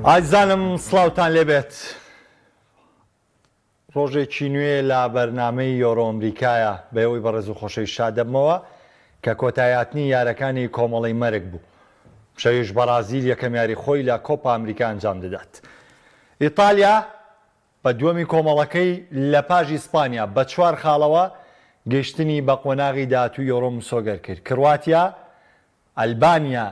ئازانم سڵاوتان لێبێت. ڕۆژێکی نوێ لە بەرنامەی یۆرۆ ئەمریکایە بەیەوەی بەڕێز و خۆشەی شادەبمەوە کە کۆتایاتنی یارەکانی کۆمەڵی مەرگ بوو. شەویش بەرازیل یەکەم یاری خۆی لە کۆپا ئەمریکا ئەنجام دەدات. ئیتالیا بە دووەمی کۆمەڵەکەی لە پاژ ئیسپانیا بە 4 خاڵەوە گەیشتنی بە قۆناغی داهاتوو یۆرۆ مسۆگەر کرد. کرواتیا ئەلبانیا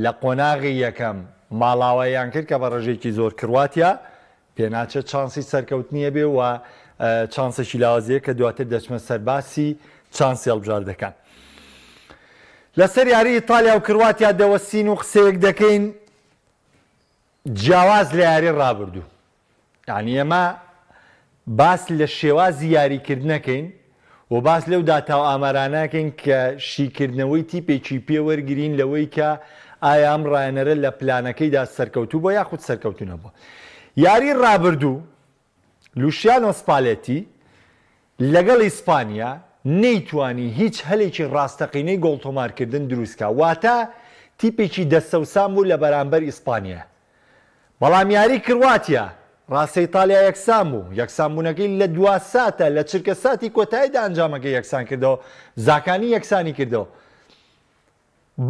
لە قۆناغی یەکەم ماڵاواییان کرد کە بە ڕێژێکی زۆر کرواتیا پێناچێت چانسی سەرکەوتنیە بێ و چانسێکی لاوازەیە کە دواتر دەچمە سەرباسی چانسی هەڵبژاردەکان. لەسەر یاری ئیتالیا و کرواتیا دەوەستین و قسەیەک دەکەین جیاواز لە یاری ڕابردوو. یعنی ئێمە باس لە شێوازی یاریکردنەکەین و باس لەو داتاو ئامارانەکەین کە شیکردنەوەی تیپێکی پێوەرگرین لەوەی کە ئایا ئەم ڕایەنەرە لە پلانەکەیدا سەرکەوتوو بۆ یاخود سەرکەوتو نەبووە. یاری ڕابردوو لوشیانۆ سپالێتی لەگەڵ ئیسپانیا نەیتوانی هیچ هەلێکی ڕاستەقینەی گۆڵتۆمارکردن دروستکە، واتە تیپێکی دەستەوسان بوو لە بەرامبەر ئیسپانیا. بەڵام یاری کرواتیا ڕاستە ئیتالیا یەکسان بوو، یەکسانبوونەکەی لە 2 ساتە لە چرکە ساتی کۆتاییدا ئەنجامەکە یەکسان کردەوە، زاکانی یەکسانی کردەوە.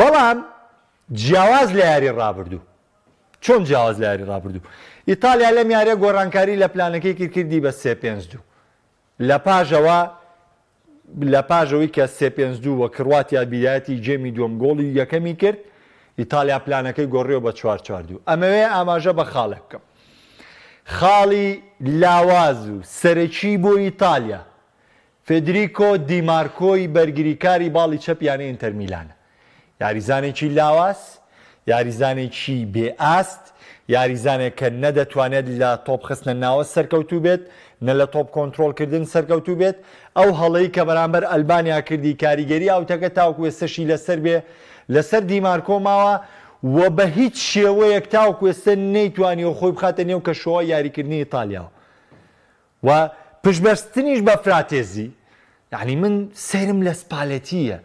بەڵام جیاواز لە یاری ڕابردوو. چۆن جیاواز لە یاری ڕابردوو؟ ئیتالیا لەم یاریە گۆڕانکاری لە پلانەکەی کردی بە 3-5-2 لە پاژەوەی کە 3-5-2 وە کرواتیا بیدایەتی جێمی دووەم گۆڵی یەکەمی کرد، ئیتالیا پلانەکەی گۆڕیەوە بە 4-4-2. ئەمەوێ ئاماژە بە خاڵێک بکەم. خاڵی لاواز و سەرەکی بۆ ئیتالیا فێدریکۆ دیمارکۆی بەرگریکاری باڵی چەپیانە ئینتەر میلانە. یاریزانێکی لاواز، یاریزانێکی بێئاست، یاریزانێک کە نەدەتوانێت لە تۆپ خستنە ناوە سەرکەوتوو بێت، نە لە تۆپ کۆنتترۆلکردن سەرکەوتوو بێت. ئەو هەڵەی کە بەرامبەر ئەلبانیا کردی کاریگەری ئاوتەکە تاوکو ئێستەشی لەسەر بێ لەسەر دیمارکۆ ماوە و بە هیچ شێوەیەک تاوکو ئێستا نەیتوانی و خۆی بخاتە نێو کەشەوە یاریکردنی ئیتالیاوە. و پشبەستنیش بە فراتێزی، یعنی من سێرم لە سپالەتیە.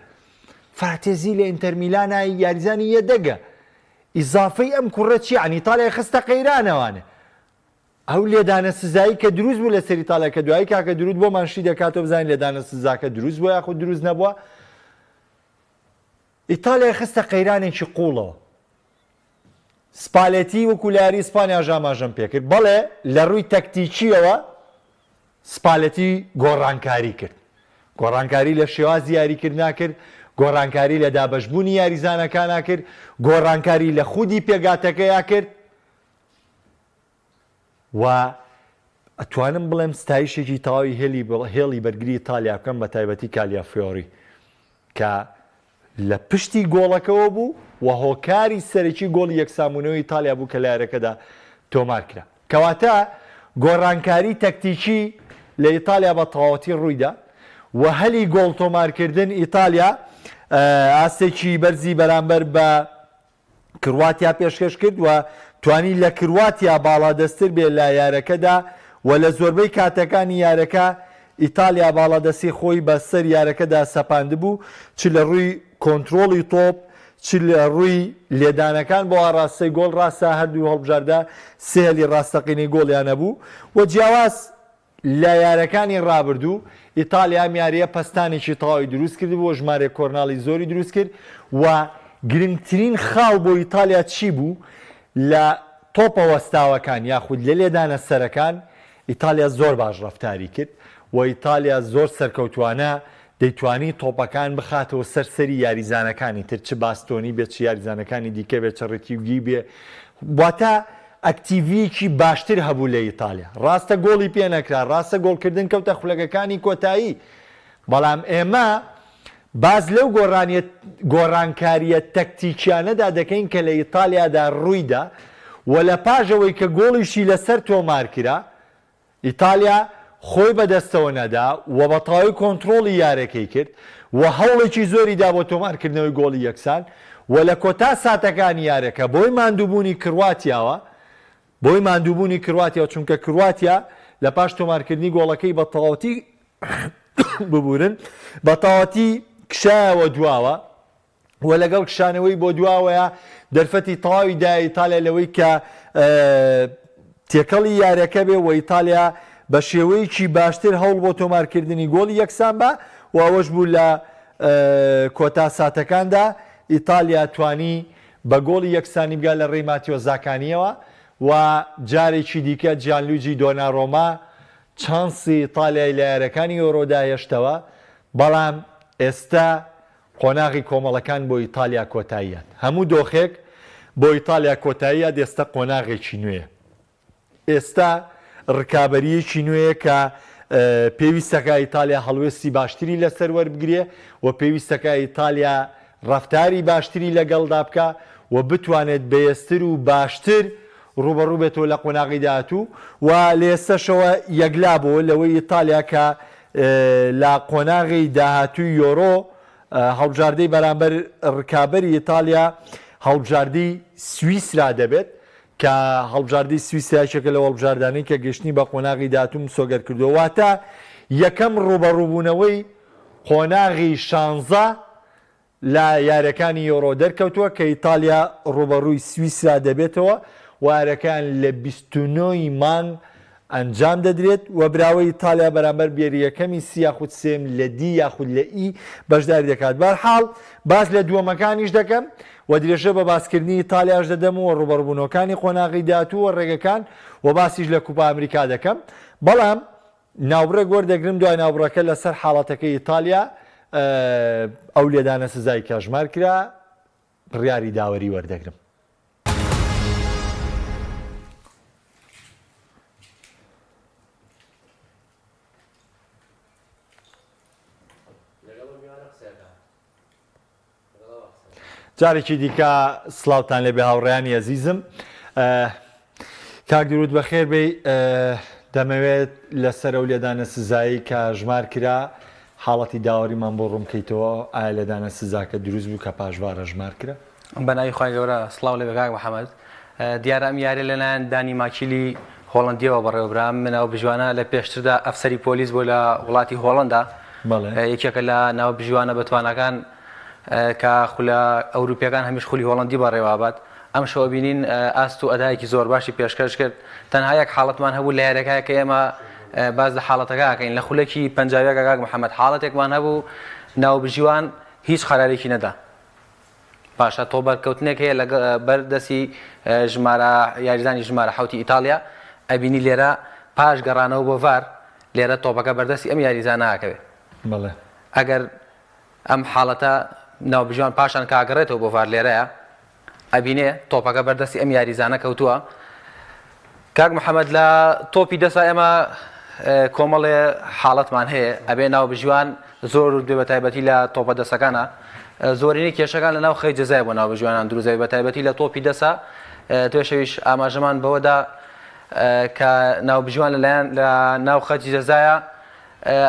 فراتێزی لە ئینتەر میلانە یاریزانی یەدەگە. ئیزافەی ئەم کوڕە چی؟ یعنی ئیتالیا خستە قەیرانەوانە. ئەو لێدانە سزایی کە دروست بوو لەسەر ئیتالیا کە دوایی کاکە درود بۆ مانشی دەکاتەوە بزانین لێدانە سزاکە دروست بووە یاخود دروست نەبووە. ئیتالیا خستە قەیرانێکی قوڵەوە. سپالێتی وەکو لە یاری ئیسپانیا ژاماژەم پێکرد، بەڵێ لە ڕووی تەکتیکیەوە سپالێتی گۆڕانکاری کرد. گۆڕانکاری لە شێوازی یاریکردنا کرد، گۆڕانکاری لە دابەشبوونی یاریزانەکانە کرد، گۆڕانکاری لە خودی پێگاتەکەیە کرد. و ئەتوانم بڵێم ستایشێکی تەواوی هێڵی بەرگری ئیتالیا بکەم بە تایبەتی کالیافیۆری کە لە پشتی گۆڵەکەەوە بوو و هۆکاری سەرەکی گۆڵی یەکسانبوونەوەی ئیتالیا بوو کە لە یارەکەدا تۆمار کرا. کەواتە گۆڕانکاری تەکتیکی لە ئیتالیا بە تەواوەتی ڕوویدا و هەلی گۆڵ تۆمارکردن ئیتالیا ئاستێکی بەرزی بەرامبەر بە کرواتیا پێشکەش کرد و توانی لە کرواتیا باڵادەستتر بێت لە یارەکەدا و لە زۆربەی کاتەکانی یارەکە ئیتالیا باڵادەستی خۆی بەسەر یارەکەدا سەپاند بوو، چ لە ڕووی کۆنتترۆڵی تۆپ، چ لە ڕووی لێدانەکان بۆ ڕاستەی گۆڵ ڕاستە هەردوو هەڵبژاردا سێلی ڕاستەقینەی گۆڵیانە بوو. و جیاواز لە یارەکانی ڕابردوو ئیتالیا یاریە پەستانێکی تەواوی دروست کرد بۆ ژمارە کۆرناڵی زۆری دروست کرد و گرنگترین خاڵ بۆ ئیتالیا چی بوو؟ لە تۆپە وەستاوەکان یاخود لە لێدانە سەرەکان ئیتالیا زۆر باش ڕەفتاری کرد و ئیتالیا زۆر سەرکەوتوانە دەیتوانی تۆپەکان بخاتەوە سەرسەری یاریزانەکانی تر، چ باستۆنی بێت چ یاریزانەکانی دیکە بێت چ ڕێتیوگی بێ. واتە ئەکتیڤیەکی باشتر هەبوو لە ئیتالیا. ڕاستە گۆڵی پێ نەکرا، ڕاستە گۆڵکردن کەوتە خولەکەکانی کۆتایی، بەڵام ئێمە باز لەو گۆڕانکاریە تەکتیکیانەدا دەکەین کە لە ئیتالیادا ڕوویدا و لە پاژەوەی کە گۆڵیشی لەسەر تۆمار کرا ئیتالیا خۆی بەدەستەوە نەدا و بەتەواوی کۆنتترۆڵی یارەکەی کرد و هەوڵێکی زۆری دا بۆ تۆمارکردنەوەی گۆڵی یەکسان و لە کۆتا ساتەکانی یارەکە بۆی ماندووبوونی کرواتیاوە چونکە کرواتیا لە پاش تۆمارکردنی گۆڵەکەی بە تەواوەتی ببورن بە تەواوەتی کشایەوە دواوە و لەگەڵ کشانەوەی بۆ دواوەیە دەرفەتی تەواویدا ئیتالیا لەوەی کە تێکەڵی یاریەکە بێ و ئیتالیا بە شێوەیەکی باشتر هەوڵ بۆ تۆمارکردنی گۆڵی یەکسان بە و ئەوەش بوو لە کۆتا ساتەکاندا ئیتالیا توانی بە گۆڵی یەکسانی بگات لە ڕێی ماتیۆزاکانیەوە و جارێکی دیکە جیانلوجی دۆناڕۆما چانسی ئیتالیای لە یاریەکانی یۆرۆدا هێشتەوە بەڵام ئێستا قۆناغی کۆمەڵەکان بۆ ئیتالیا کۆتاییات هەموو دۆخێک بۆ ئیتالیا کۆتاییات ئێستا قۆناغێکی نوێیە ئێستا ڕکابەریەکی نوێیە کە پێویستەکە ئیتالیا هەڵوێستی باشتری لەسەر وەربگرێ و پێویستەکە ئیتالیا ڕەفتاری باشتری لەگەڵدا بکە و بتوانێت بەهێزتر و باشتر ڕوبەڕوو بێتەوە لە قۆناغی داهاتوو و لە ئێستاشەوە یەکلا بۆ لەوەی ئیتالیا کە لە قۆناغی داهاتووی یۆرۆ هەڵبژاردەی بەرامبەر ڕکابەری ئیتالیا هەڵبژاردەی سویسرا دەبێت کە هەڵبژاردەی سویسرایشەکە لە هەڵبژاردانەی کە گەشتنی بە قۆناغی داهاتوو سۆگەر کردووە واتە یەکەم ڕوبەڕووبوونەوەی قۆناغی 16 لە یاریەکانی یۆرۆ دەرکەوتووە کە ئیتالیا ڕوبەڕووی سویسرا دەبێتەوە وارەکان لە 29 مانگ ئەنجام دەدرێت و براوەی ئیتالیا بەرامبەر بێریەکەمی سی یاخود سێم لە دی یاخود لە ئی بەشداری دەکات بەرحاڵ باس لە دووەمەکانیش دەکەم و درێژە بە باسکردنی ئیتالیاش دەدەمەوە ڕوبەڕبوونەکانی قۆناغی داهاتووە ڕێگەکان و باسیش لە کوپا ئەمریکا دەکەم بەڵام ناوبڕێک وەردەگرم دوای ناوبڕەکە لەسەر حاڵەتەکەی ئیتالیا ئەو لێدانە سزای کاژمار کرا بڕیاری داوەری وەردەگرم جارێکی دیکە سڵاوتان لێبێ هاوڕێیانی ئەزیزم کاک درود بەخێر بێ دەمەوێت لەسەر ئەو لێدانە سزایی کە ژمار کرا حاڵەتی داوەریمان بۆ ڕوونکەیتەوە ئایا لێدانە سزاکە دروست بوو کە پاشوارە ژمار کرا بەناوی خۆی گەورە سڵاو لێ بەکاک محەممەد دیارە ئەم یاری لەلایەن دانی ماکیلی هۆڵندیەوە بەڕێوەبرام منەوە بژوانە لە پێشتردا ئەفسەری پۆلیس بۆ لە وڵاتی هۆڵندا یەکێکە لە ناو بژوانە بەتوانەکان کە خولە ئەوروپیەکان هەمیش خولی هۆڵندی بەڕێوابات ئەم شەوە بینین ئاست و ئەدایەکی زۆر باشی پێشکەش کرد تەنها یەک حاڵەتمان هەبوو لە یاریەکەیە کە ئێمە باز لە حاڵەتەکەکەین لە خولەکی پەنجاویەکە کاک محەممەد حاڵەتێکمان هەبوو ناو بژیوان هیچ خەرارێکی نەدا پاشە تۆبەرکەوتنێک هەیە لە بەردەسی ژمارە یاریزانی ژمارە حوتی ئیتالیا ئەبینی لێرە پاش گەڕانەوە بۆ ڤار لێرە تۆپەکە بەردەستی ئەم یاریزانە ئاکەوێت ئەگەر ئەم حاڵەتە ناو بژیوان پاشان کاگەڕێتەوە بۆ ڤار لێرەیە ئەبینێ تۆپەکە بەردەستی ئەم یاریزانە کەوتووە کاک محەممەد لە تۆپی دەسا ئێمە کۆمەڵێ حاڵەتمان هەیە ئەبێ ناو بژیوان زۆر دوێ بە تایبەتی لە تۆپە دەسەکانە زۆرینەی کێشەکان لە ناو خەی جەزای بۆ ناو بژیوانان دروزای بە تایبەتی لە تۆپی دەسا توێشەویش ئاماژەمان بەوەدا کە ناو بژیوان لەلایەن لە ناو خەجی جەزایە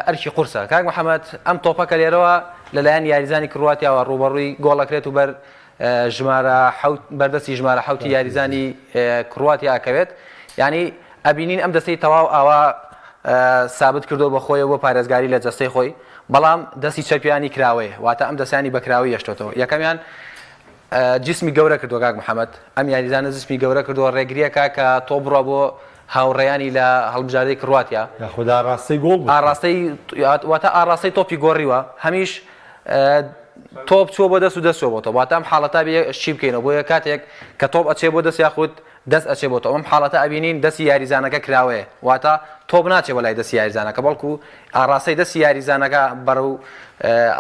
ئەرکی قورسە کاک محەممەد ئەم تۆپەکە لێرەوە لەلایەن یاریزانی کرواتیاوە ڕوبەڕووی گۆڵەکرێت و بەر بەردەستی ژمارە حوتی یاریزانی کرواتیا ئەکەوێت یعنی ئەبینین ئەم دەستەی تەواو ئاوا سابت کردو بە خۆی بۆ پارێزگاری لە جەستەی خۆی بەڵام دەستی چەپیانی کراوەیە واتە ئەم دەستانی بەکراوی هێشتۆتەوە یەکەمیان جسمی گەورە کردووە کاک محەممەد ئەم یاریزانە جسمی گەورە کردووە ڕێگریەکە کە تۆ بڕە بۆ هاوڕێیانی لە هەڵبژاردەی کرواتیا خدا ڕاستی گۆڵ ئاڕاستی واتە ئاڕاستی تۆپی گۆڕیوە هەمیش تۆپ چوە بۆ دەست و دەستەوە بۆتەوە واتە ئەم حاڵەتە شی بکەینەوە بۆ یە کاتێک کە تۆپ ئەچێ بۆ دەست یاخود دەست ئەچێ بۆتەوە ئەم حاڵەتە ئەبینین دەستی یاریزانەکە کراوەیە واتە تۆپ ناچێ بەلای دەستی یاریزانەکە بەڵکو ئاڕاستەی دەستی یاریزانەکە بەرەو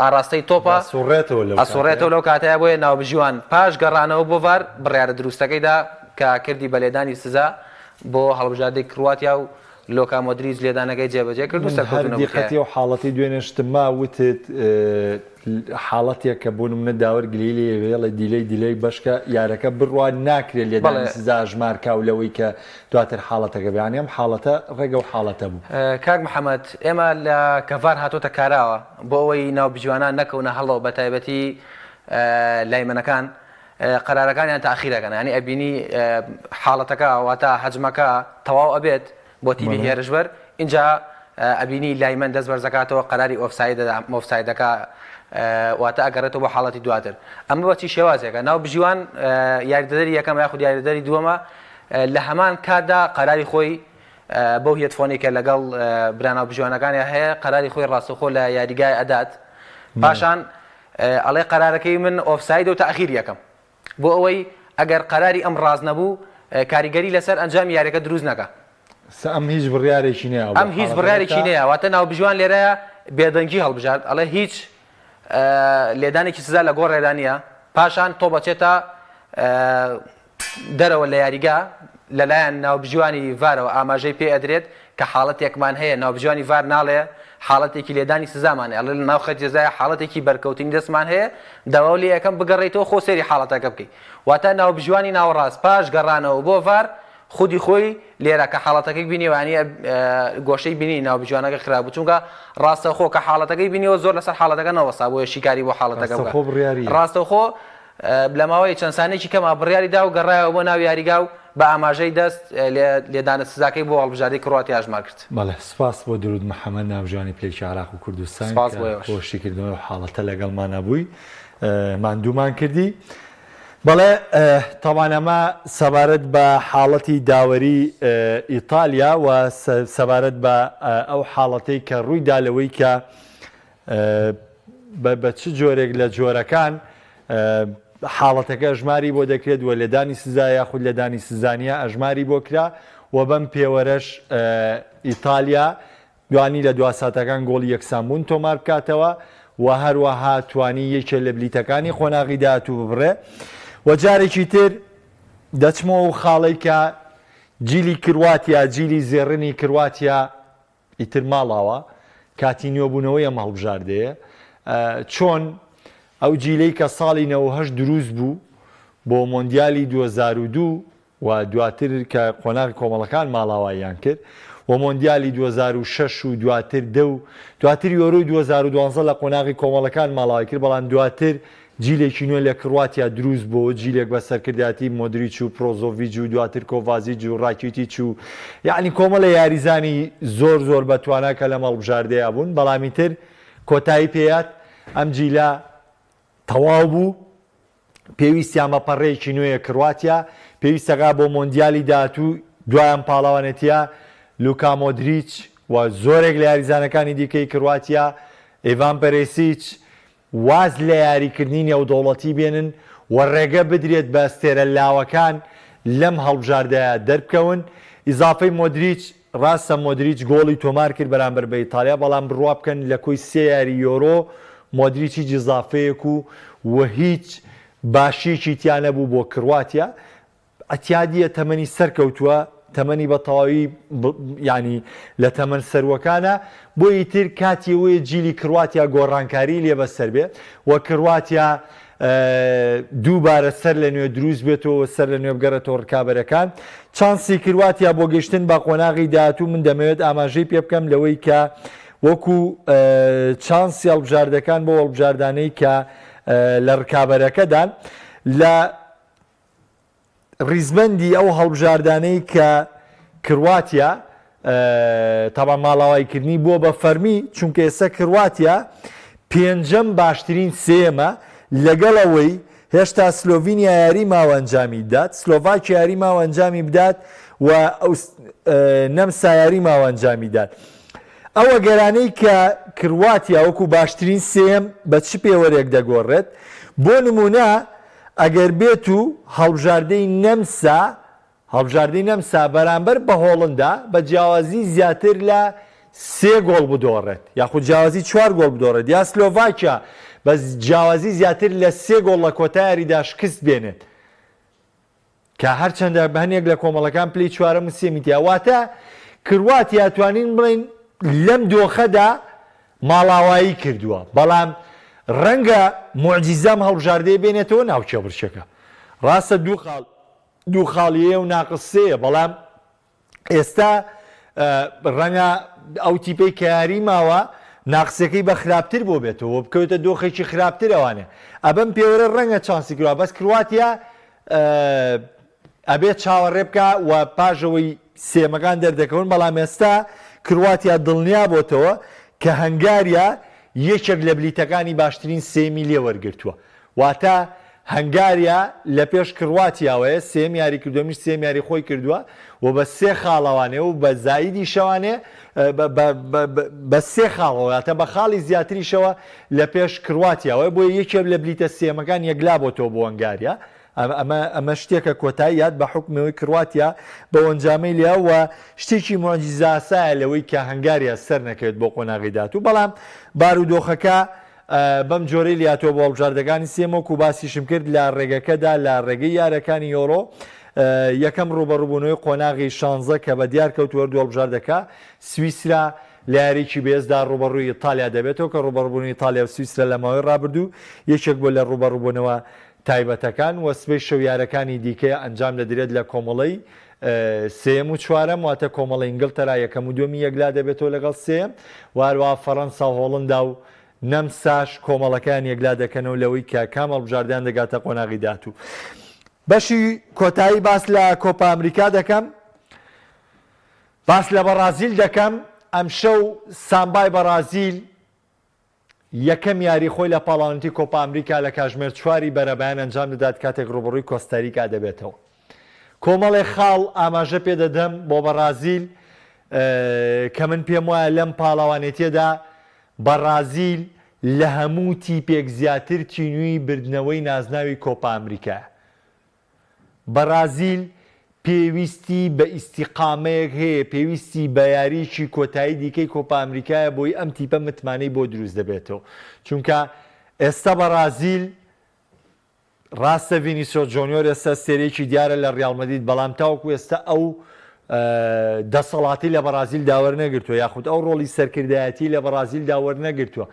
ئاڕاستەی تۆپە ئەسوڕێتەوە لەو کاتەیە بۆیە ناو بژیوان پاش گەڕانەوە بۆ ڤار بڕیارە دروستەکەیدا کە کردی بەلێدانی سزا بۆ هەڵبژاردەی کرواتیا و لۆکا مۆدریچ لێدانەکەی جێبەجێ کرد و سەرکەوتنەوەی و حاڵەتی دوێنێشتما وتت حاڵەتێک کە بۆ نمونە داوەر گلیلی وێڵە دیلەی بەشکە یارەکە بڕوان ناکرێت لێدانی سزا ژمارکا و لەوەی کە دواتر حاڵەتەکە بێیان ئەم حاڵەتە ڕێگە و حاڵەتە بوو کاک محەممەد ئێمە لە کەڤار هاتۆتە کاراوە بۆ ئەوەی ناو بژیوانان نەکەونە هەڵەوە بە تایبەتی لایمەنەکان قەرارەکانیان تاخیرەکەن ینی ئەبینی حاڵەتەکە واتە حەجمەکە تەواو ئەبێت بۆ تیمی هێرشبەر اینجا ئەبینی لایمەن دەست بەرزەکاتەوە قەراری ئۆفسایدەکە واتە ئەگەڕێتەوە بۆ حاڵەتی دواتر ئەمە بەچی شێوازێکە ناو بژیوان یاریدەدەری یەکەم یاخود یاریدەری دووەمە لە هەمان کاتدا قەراری خۆی بەو هێتفۆنێکە لەگەڵ براناو بژیوانەکانی هەیە قەراری خۆی ڕاستەخۆ لە یاریگای ئەدات پاشان ئەڵێ قەرارەکەی من ئۆفساید و تەخیر یەکەم بۆ ئەوەی ئەگەر قەراری ئەم ڕاز نەبوو کاریگەری لەسەر ئەنجام یاریەکە دروست نەکە ئەم هیچ بڕیارێکی نییە ئەم هیچ بڕیارێکی نییە واتە ناو بژوان لێرەیە بێدەنگی هەڵبژارد ئەڵێ هیچ لێدانێکی سزا لە گۆڕ ڕێدانە پاشان تۆ بەچێتە دەرەوە لە یاریگا لەلایەن ناوبژیوانی ڤارەوە ئاماژەی پێ ئەدرێت کە حاڵەتێکمان هەیە ناوبژیوانی ڤار ناڵێ حاڵەتێکی لێدانی سزامان ئەڵێ لە ناو خەرجێزای حاڵەتێکی بەرکەوتنی دەستمان هەیە داوا لێ یەکەم بگەڕێیتەوە خۆ سێری حاڵەتەکە بکەیت واتە ناوبژیوانی ناوەڕاست پاش گەڕانەوە بۆ ڤار خودی خۆی لێرە کە حاڵەتەکەی بینیوانە گۆشەی بینی ناوبژیوانەکە خراپبوو چونکە ڕاستەخۆ کە حاڵەتەکەی بینیەوە زۆر لەسەر حاڵەتەکە نەوەسا بۆ شیکاری بۆ حاڵەتەکە ڕاستەخۆ لە ماوەی چەند سانێکی کەما بڕیاریدا و گەڕایەوە بۆ ناو یاریگا و بە ئاماژەی دەست لێدانە سزاکەی بۆ هەڵبژاردەی کڕواتی ئاژمار کرد. بەڵێ سپاس بۆ درود محەممەد ناوژانی پلێکی عراق و کوردستان خۆشیکردنەوە حاڵەتە لەگەڵمان نەبووی ماندوومان کردی. بەڵێ تاوانەمە سەبارەت بە حاڵەتی داوەری ئیتالیا و سەبارەت بە ئەو حاڵەتەی کە ڕوویدا لەوەی کە بە چ جۆرێک لە جۆرەکان حاڵەتەکە ئەژماری بۆ دەکرێت و لێدانی سزا یاخود لێدانی سزانیە ئەژماری بۆ کرا و بەم پێوەرەش ئیتالیا دوانی لە دواساتەکان گۆڵی یەکسانبوون تۆمار بکاتەوە و هەروەها توانی یەکێ لە بلیتەکانی خۆناغی داهاتوو ببڕێ و جارێکی تر دەچمەوە و خاڵی کە جیلی کرواتیا جیلی زێڕنی کرواتیا ئیتر ماڵاوە کاتی نوێبوونەوەی ئەم هەڵبژاردەیە چۆن ئەو جیلەی کە ساڵی 98 دروست بوو بۆ مۆندیالی 2002 و دواتر کە قۆناغی کۆمەڵەکان ماڵاواییان کرد و مۆندیالی 2006 و دواتر دواتر یۆرۆی 2012 لە قۆناغی کۆمەڵەکان ماڵاوای کرد بەڵام دواتر جیلێکی نوێ لە کرواتیا دروست بۆ جیلێک بە سەرکردایەتی مۆدریچ و پرۆزۆڤیچ و دواتر کۆڤازیچ و ڕاکیتیچ و یعنی کۆمەڵە یاریزانی زۆر بەتوانە کە لە مەڵبژاردەیە بوون بەڵامی تر کۆتایی پێیات ئەم جیلە تەواو بوو پێویستیان بە پەڕەیەکی نوێیە کرواتیا پێویستەکە بۆ مۆندیالی داهاتوو دوایان پاڵەوانێتیە لوکا مۆدریچ و زۆرێک لە یاریزانەکانی دیکەی کرواتیا ئێڤان پەرێسیچ واز لە یاریکردنی نێودەوڵەتی بێنن و ڕێگە بدرێت بە ئەستێرە لاوەکان لەم هەڵبژاردەیە دەربکەون ئیزافەی مۆدریچ ڕاستە مۆدریچ گۆڵی تۆمار کرد بەرامبەر بە ئیتالیا بەڵام بڕوا بکەن لە کۆی 3 یاری یۆرۆ مۆدریچی جزافەیەک و هیچ باشیکی تیان نەبوو بۆ کرواتیا ئەتیادیە تەمەنی سەرکەوتووە تەمەنی بە تەواوی ینی لە تەمەن سەروەکانە بۆ ئیتر کاتیەوەی جیلی کرواتیا گۆڕانکاری لێ بەسەر بێت و کرواتیا دووبارە سەر لە نوێ دروست بێتەوە سەر لە نوێ بگەڕێتەوە ڕکابەرەکان چانسی کرواتیا بۆ گەشتن بە قۆناغی داهاتوو من دەمەوێت ئاماژەی پێ بکەم لەوەی کە وەکو چانسی هەڵبژاردەکان بۆ هەڵبژاردانەی کە لە ڕکابەرەکەدان لە ریزبەندی ئەو هەڵبژاردانەی کە کرواتیا تاوان ماڵاواییکردنی بووە بە فەرمی چونکە ئێستا کرواتیا پێنجەم باشترین سێمە لەگەڵەوەی هێشتا سلۆڤینیا یاری ماوە ئەنجامی بدات سلۆڤاکیا یاری ماوە ئەنجامی بدات و نەمسا یاری ماوە ئەنجامی دات ئەوە گەرانەی کە کرواتیا وەکو باشترین سێم بە چ پێوەرێک دەگۆڕێت بۆ نمونە ئەگەر بێت و هەڵبژاردەی نەمسا بەرامبەر بە هۆڵندا بە جیاوازی زیاتر لە 3 گۆڵ بدۆڕێت یاخود جیاوازی 4 گۆڵ بدۆڕێت یا سلۆڤاکیا بە جیاوازی زیاتر لە 3 گۆڵ لە کۆتاییدا شکست بێنێت کە هەرچەندە بە هەنێک لە کۆمەڵەکان پلەی 4 و 3 واتە کرواتیا توانین بڵین لەم دۆخەدا ماڵاوایی کردووە بەڵام ڕەنگە موعجیزەم هەڵبژاردەیە بێنێتەوە ناوچە برشەکە ڕاستە دوو خاڵیەیە و ناقسەیە بەڵام ئێستا ڕەنگە ئەو تیپەی کە یاری ماوە ناقسەکەی بە خراپتر بۆ بێتەوە بکەوتە دۆخێکی خراپتر ئەوانێ ئەبەم پێوەرە ڕەنگە چانسی کردووە بەس کرواتیا ئەبێت چاوەڕێ بکە و پاژەوەی سێمەکان دەردەکەون بەڵام ئێستا کرواتیا دڵنیا بۆتەوە کە هەنگاریە یەکێک لە بلیتەکانی باشترین سێمی لێ وەرگرتووە واتە هەنگاریا لە پێش کرواتیاوەیە سێم یاری کردووە میش سێم یاری خۆی کردووە و بە سێ خاڵەوانێ و بە زایدی شەوانێ بە سێ خاڵەوەتە بە خاڵی زیاتریشەوە لە پێش کرواتیاوە بۆ یەکێک لە بلیتە سێمەکان یەکلا بۆتەوە بۆ هەنگاریا ئەمە شتێکە کۆتایی یاد بە حکمەوەی کرواتیا بە ئەنجامەی لێەوە شتێکی مۆجیزاسایە لەوەی کە هەنگاریا سەر نەکەوێت بۆ قۆناغی داهاتوو بەڵام بارودۆخەکە بەم جۆرەی لاتۆ بۆ هەڵبژاردەکانی سێمەوە و باسیشم کرد لە ڕێگەکەدا لە ڕێگەی یارەکانی یۆرۆ یەکەم ڕوبەڕووبوونەوەی قۆناغی 16 کە بە دیار کەوتووە دۆڵبژاردەکە سویسرا لە یاریکی بێزدا ڕوبەڕووی ئیتالیا دەبێتەوە کە ڕوبەڕووبوونی ئیتالیا و سویسرا لە ماوەی ڕابردوو یەکێک بۆ لە ڕوبەڕووبوونەوە تایبەتەکان وە سبەی شەو یارەکانی دیکە ئەنجام دەدرێت لە کۆمەڵەی سێم و چوارەم واتە کۆمەڵی ئینگلتەرا یەکەم و دومی یەکلا دەبێتەوە لەگەڵ سێم وارووا فەڕەنسا و هۆڵندا و نەمساش کۆمەڵەکان یەکلا دەکەنەوە لەوەی کە کام هەڵبژاردیان دەگاتە قۆناغی داهاتوو. بەشی کۆتایی باس لە کۆپا ئەمریکا دەکەم باس لە بەرازیل دەکەم ئەم شەو سامبای بەرازیل یەکەم یاری خۆی لە پاڵاونتی کۆپا ئەمریکا لە کاژمێر چواری بەرەبەیان ئەنجام دەدات کاتێک ڕوبەڕووی کۆستاریکا دەبێتەوە کۆمەڵی خاڵ ئاماژە پێ دەدەم بۆ بەرازیل کە من پێم وایە لەم پاڵاوانێتیەدا بەرازیل لە هەموو تیپێک زیاتر تینووی بردنەوەی نازناوی کۆپا ئەمریکا بەرازیل پێویستی بە ئیستیقامەیەک هەیە پێویستی بە یاریکی کۆتایی دیکەی کۆپا ئەمریکایە بۆی ئەم تیپە متمانەی بۆ دروست دەبێتەوە چونکە ئێستا بەرازیل ڕاستە ڤینیسیۆس جۆنیۆر ئێستا سێرەیەکی دیارە لە ڕیاڵ مەدرید بەڵام تاوەکو ئێستا ئەو دەسەڵاتی لە بەرازیل داوەرنەگرتووە یاخود ئەو ڕۆڵی سەرکردایەتی لە بەرازیل داوەرنەگرتووە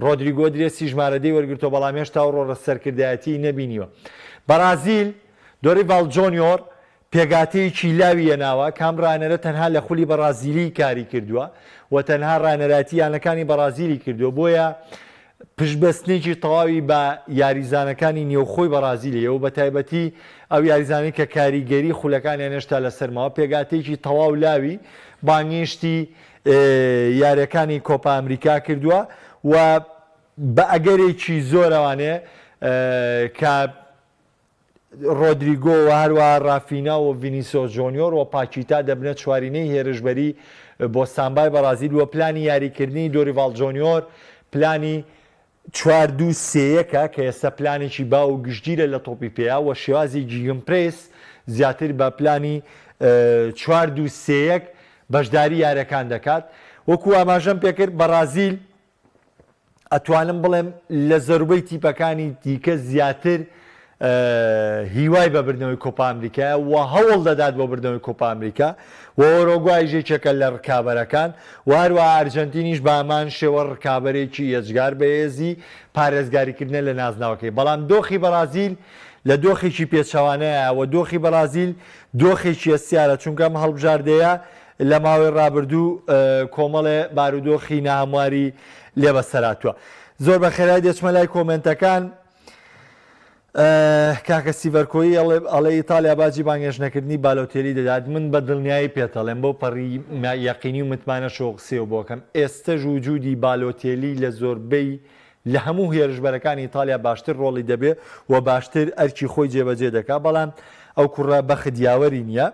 ڕۆدریگۆ درێسی ژمارەدەی وەرگرتووە بەڵام هێشتا ئەو ڕۆڵە سەرکردایەتی نەبینیوە بەرازیل دۆریڤال جۆنیۆر پێگاتەیەکی لاوی هێناوە کام ڕانەرە تەنها لە خولی بەرازیلی کاری کردووە و تەنها ڕانەراتی یانەکانی بەرازیلی کردووە بۆیە پشتبەستنێکی تەواوی بە یاریزانەکانی نێوخۆی بەرازیلەوە بە تایبەتی ئەو یاریزانانی کە کاریگەری خولەکانیان هێشتا لەسەرماوە پێگاتێکی تەواو لاوی بانگشتی یاریەکانی کۆپا ئەمریکا کردووە و بە ئەگەرێکی زۆرەوانێ کە ڕۆدریگۆ و هەروە ڕافینا و ڤینیسیۆس جۆنیۆر و پاکیتا دەبنە چوارینەی هێرشبەری بۆ سامبای بەرازیل وە پلانی یاریکردنی دۆریڤال جۆنیۆر پلانی 4-2-3-1 کە ئێستا پلانێکی با و گشتگیرە لە تۆپی پێیا و شێوازی گیگمپرێس زیاتر بە پلانی 4-2-3-1 بەشداری یاریەکان دەکات وەکو ئاماژەم پێکرد بەرازیل ئەتوانم بڵێم لە زەربەی تیپەکانی دیکە زیاتر هیوای بە بردنەوەی کۆپا ئەمریکایە و هەوڵ دەدات بۆ بردنەوەی کۆپا ئەمریکا و ئۆرۆگوای ژێکێکە لە ڕکابەرەکان و هەروە ئەرجەنتینیش بە هەمان شێوە ڕکابەرێکی یەجگار بەهێزی پارێزگاریکردنە لە نازناوەکەی بەڵام دۆخی بەرازیل لە دۆخێکی پێچەوانەیە و دۆخی بەرازیل دۆخێکی ئەسیارە چونکەم هەڵبژاردەیە لە ماوەی ڕابردوو کۆمەڵێ بارودۆخی ناهەمواری لێ بەسەراتووە زۆر بە خێرای دەچمە لای کۆمنتەکان کاکە سیڤەرکۆیی ئەڵێ ئیتالیا باجی بانگێژنەکردنی بالۆتێلی دەدات من بە دڵنیایی پێتەڵێم بۆ پەڕی یەقینی و متمانە شۆقسیەوە بۆکەم ئێستەژ وجودی بالۆتێلی لە زۆربەی لە هەموو هێرشبەرەکانی ئیتالیا باشتر ڕۆڵی دەبێت و باشتر ئەرکی خۆی جێبەجێ دەکات بەڵام ئەو کوڕە بەخدیاوەری نییە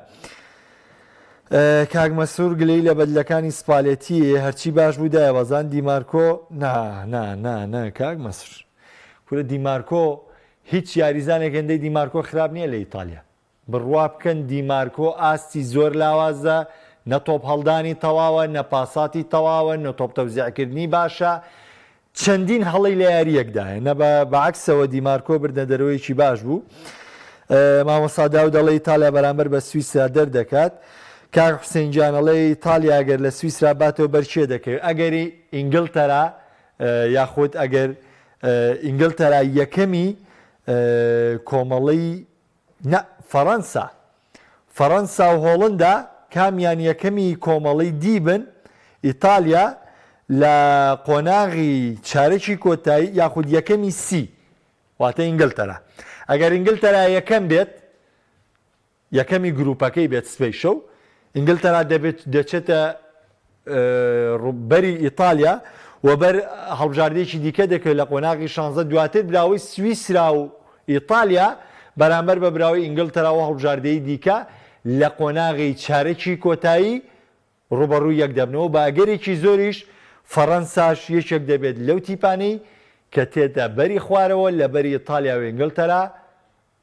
کاک مەسوور گلەی لە بەدلەکانی سپالێتی هەرچی باش بوودایە وەزان دیمارکۆ نا کاک مەسوور کورە دیمارکۆ هیچ یاریزانێک هەندەی دیمارکۆ خراپ نییە لە ئیتالیا بڕوا بکەن دیمارکۆ ئاستی زۆر لاوازە نە تۆپ هەڵدانی تەواوە نە پاساتی تەواوە نە تۆپ تەوزیعکردنی باشە چەندین هەڵی لە یاریەکدایە نە بەعکسەوە دیمارکۆ بردە دەرەوەیکی باش بوو مامۆستا داو دەڵێ ئیتالیا بەرامبەر بە سویسرا دەردەکات کاک حوسێن گیان ئەڵێ ئیتالیا ئەگەر لە سویسرا باتەوە بەرچێ دەکەوێت ئەگەری ئینگلتەرا یاخود ئەگەر ئینگلتەرا یەکەمی کۆمەڵی فەڕەنسا و هۆڵندا کامیان یەکەمی کۆمەڵی دیبن ئیتالیا لە قۆناغی چارەکی کۆتایی یاخود یەکەمی سی واتە ئینگلتەرا ئەگەر ئینگلتەرا یەکەم بێت یەکەمی گروپەکەی بێت سبەی شەو ئینگلتەرا دەچێتە بەری ئیتالیا و وەبەر هەڵبژاردەیەکی دیکە دەکەوێت لە قۆناغی 16 دواتر براوەی سویسرا و ئیتالیا بەرامبەر بە براوەی ئینگلتەرا و هەڵبژاردەی دیکە لە قۆناغی چارەکی کۆتایی ڕوبەڕووی یەک دەبنەوە بە ئەگەرێکی زۆریش فەڕەنساش یەکێک دەبێت لەو تیپانەی کە تێتە بەری خوارەوە لە بەری ئیتالیا و ئینگلتەرا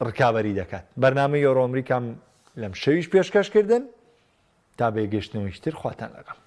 ڕکابەری دەکات. بەرنامەی ئەوڕۆ ئەمریکام لەم شەویش پێشکەشکردن تا بێگەشتنەوەیشتر خواتان لەگەڵ.